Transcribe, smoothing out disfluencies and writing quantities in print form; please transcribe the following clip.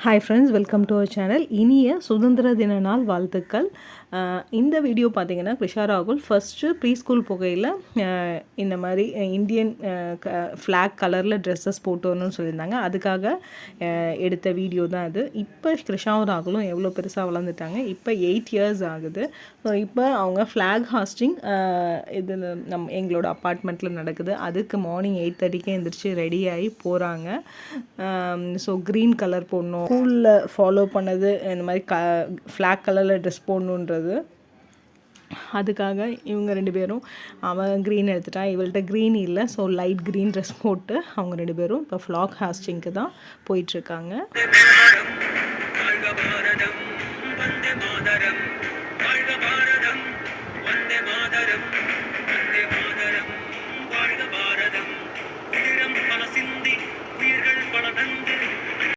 Hi friends, welcome to our channel. இனிய சுதந்திர தின நாள் வாழ்த்துக்கள். இந்த வீடியோ பார்த்தீங்கன்னா கிருஷா ராகுல் ஃபஸ்ட்டு ப்ரீ ஸ்கூல் போகையில் இந்த மாதிரி இந்தியன் ஃப்ளாக் கலரில் ட்ரெஸ்ஸஸ் போட்டு வரணும்னு சொல்லியிருந்தாங்க. அதுக்காக எடுத்த வீடியோ தான் அது. இப்போ கிருஷாவும் ராகுலும் எவ்வளோ பெருசாக வளர்ந்துட்டாங்க. இப்போ 8 இயர்ஸ் ஆகுது. ஸோ இப்போ அவங்க ஃப்ளாக் ஹாஸ்டிங் இது எங்களோட அப்பார்ட்மெண்ட்டில் நடக்குது. அதுக்கு மார்னிங் 8:30க்கே எழுந்திரிச்சு ரெடி ஆகி போகிறாங்க. ஸோ க்ரீன் கலர் போடணும், ஸ்கூலில் ஃபாலோ பண்ணது இந்த மாதிரி ஃப்ளாக் கலரில் ட்ரெஸ் போடணுன்றது. அதுக்காக இவங்க 2 பேரும், அவன் க்ரீன் எடுத்துட்டான், இவள்கிட்ட க்ரீன் இல்லை, ஸோ லைட் க்ரீன் ட்ரெஸ் போட்டு அவங்க 2 பேரும் இப்போ ஃப்ளாக் ஹாஸ்டிங்க்கு தான் போயிட்டுருக்காங்க.